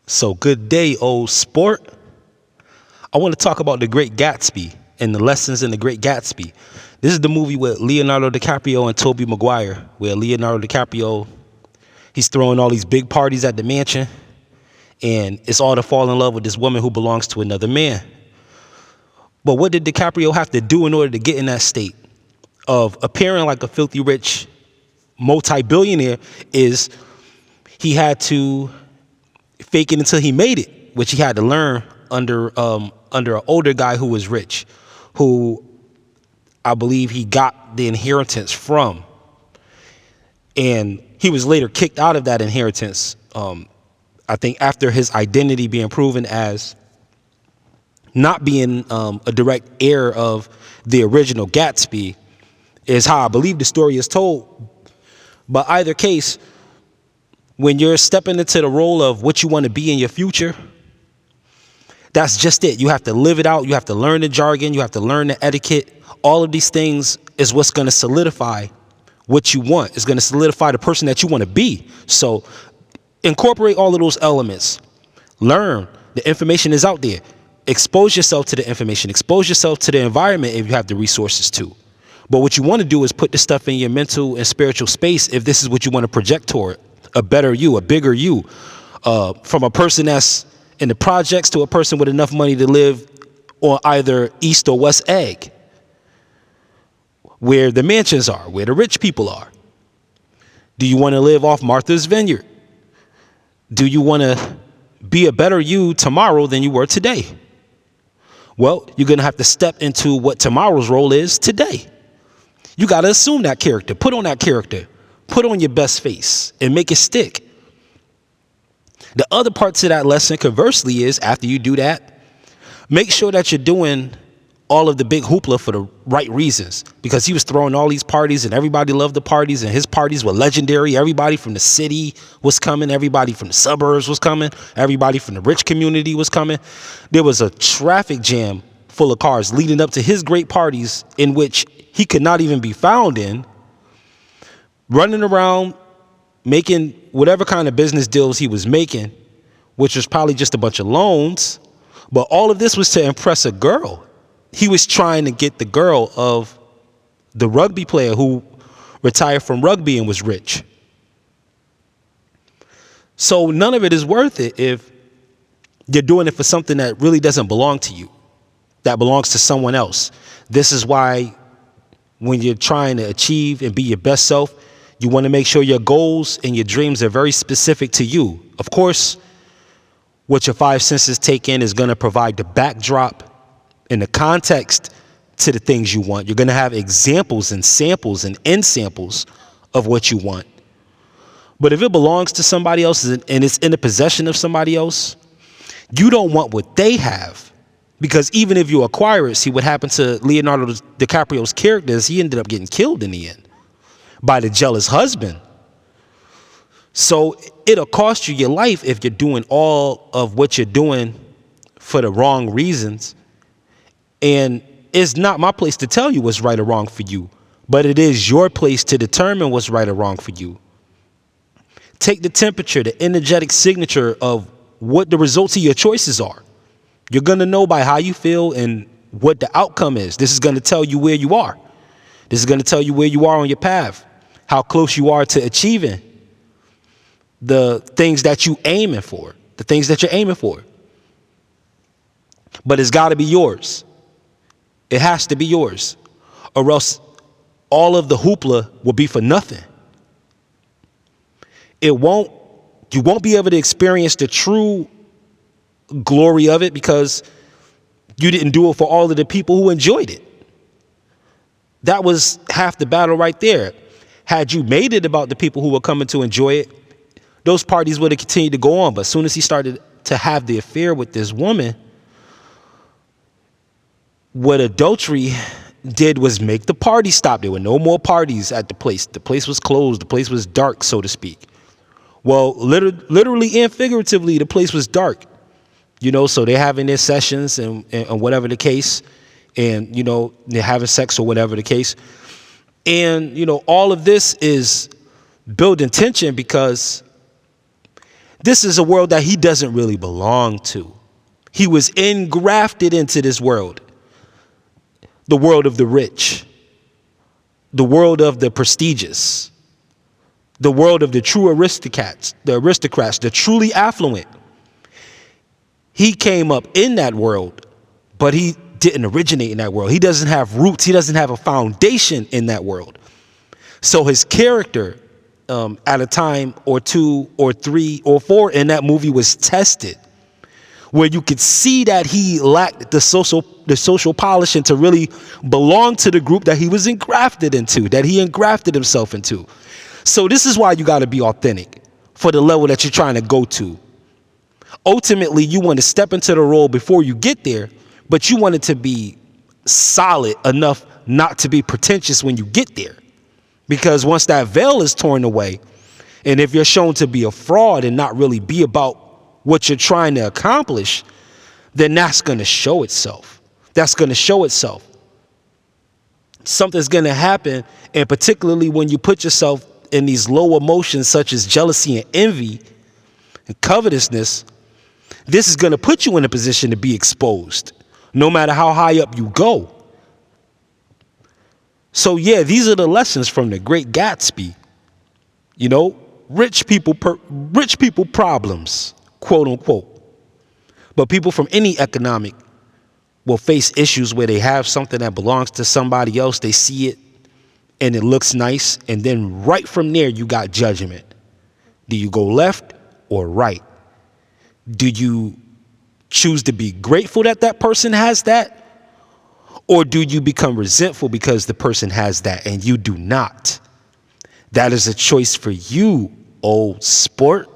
So good day, old sport. I want to talk about The Great Gatsby and the lessons in The Great Gatsby. This is the movie with Leonardo DiCaprio and Tobey Maguire, where Leonardo DiCaprio, he's throwing all these big parties at the mansion, and it's all to fall in love with this woman who belongs to another man. But what did DiCaprio have to do in order to get in that state of appearing like a filthy rich multi-billionaire? Is he had to fake it until he made it, which he had to learn under an older guy who was rich, who I believe he got the inheritance from, and he was later kicked out of that inheritance. I think after his identity being proven as not being a direct heir of the original Gatsby, is how I believe the story is told. But either case, when you're stepping into the role of what you want to be in your future, that's just it. You have to live it out. You have to learn the jargon. You have to learn the etiquette. All of these things is what's going to solidify what you want. It's going to solidify the person that you want to be. So incorporate all of those elements. Learn. The information is out there. Expose yourself to the information. Expose yourself to the environment if you have the resources to. But what you want to do is put this stuff in your mental and spiritual space if this is what you want to project toward. A better you, a bigger you. From a person that's in the projects to a person with enough money to live on either East or West Egg, where the mansions are, where the rich people are. Do you want to live off Martha's Vineyard? Do you want to be a better you tomorrow than you were today? Well, you're going to have to step into what tomorrow's role is today. You got to assume that character, put on that character, put on your best face and make it stick. The other part to that lesson, conversely, is after you do that, make sure that you're doing all of the big hoopla for the right reasons, because he was throwing all these parties and everybody loved the parties and his parties were legendary. Everybody from the city was coming. Everybody from the suburbs was coming. Everybody from the rich community was coming. There was a traffic jam full of cars leading up to his great parties in which he could not even be found in, running around making whatever kind of business deals he was making, which was probably just a bunch of loans. But all of this was to impress a girl. He was trying to get the girl of the rugby player who retired from rugby and was rich. So none of it is worth it if you're doing it for something that really doesn't belong to you, that belongs to someone else. This is why when you're trying to achieve and be your best self, you want to make sure your goals and your dreams are very specific to you. Of course, what your five senses take in is going to provide the backdrop and the context to the things you want. You're going to have examples and samples and end samples of what you want. But if it belongs to somebody else and it's in the possession of somebody else, you don't want what they have. Because even if you acquire it, see what happened to Leonardo DiCaprio's character is he ended up getting killed in the end by the jealous husband. So it'll cost you your life if you're doing all of what you're doing for the wrong reasons. And it's not my place to tell you what's right or wrong for you, but it is your place to determine what's right or wrong for you. Take the temperature, the energetic signature of what the results of your choices are. You're going to know by how you feel and what the outcome is. This is going to tell you where you are. This is going to tell you where you are on your path, how close you are to achieving the things that you're aiming for, But it's got to be yours. It has to be yours, or else all of the hoopla will be for nothing. You won't be able to experience the true glory of it because you didn't do it for all of the people who enjoyed it. That was half the battle right there. Had you made it about the people who were coming to enjoy it, those parties would have continued to go on. But as soon as he started to have the affair with this woman, what adultery did was make the party stop. There were no more parties at the place. The place was closed. The place was dark, so to speak. Well, literally and figuratively, the place was dark. So they're having their sessions and whatever the case. And, they're having sex or whatever the case. And, all of this is building tension because This is a world that he doesn't really belong to. He was engrafted into this world, the world of the rich, the world of the prestigious, the world of the true aristocrats, the truly affluent. He came up in that world, but he didn't originate in that world. He doesn't have roots. He doesn't have a foundation in that world. So his character, at a time or two or three or four in that movie, was tested, where you could see that he lacked the social polishing to really belong to the group that he was engrafted into, that he engrafted himself into. So this is why you got to be authentic for the level that you're trying to go to. Ultimately, you want to step into the role before you get there, but you want it to be solid enough not to be pretentious when you get there. Because once that veil is torn away, and if you're shown to be a fraud and not really be about what you're trying to accomplish, then that's going to show itself. That's going to show itself. Something's going to happen, and particularly when you put yourself in these low emotions such as jealousy and envy and covetousness, this is going to put you in a position to be exposed, no matter how high up you go. So yeah, these are the lessons from the Great Gatsby. You know, rich people problems, quote unquote. But people from any economic will face issues where they have something that belongs to somebody else. They see it and it looks nice. And then right from there, you got judgment. Do you go left or right? Do you choose to be grateful that that person has that? Or do you become resentful because the person has that and you do not? That is a choice for you, old sport.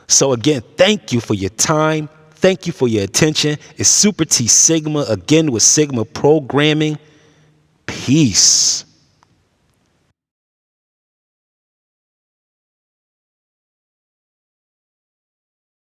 So again, thank you for your time. Thank you for your attention. It's Super T Sigma, again with Sigma Programming. Peace.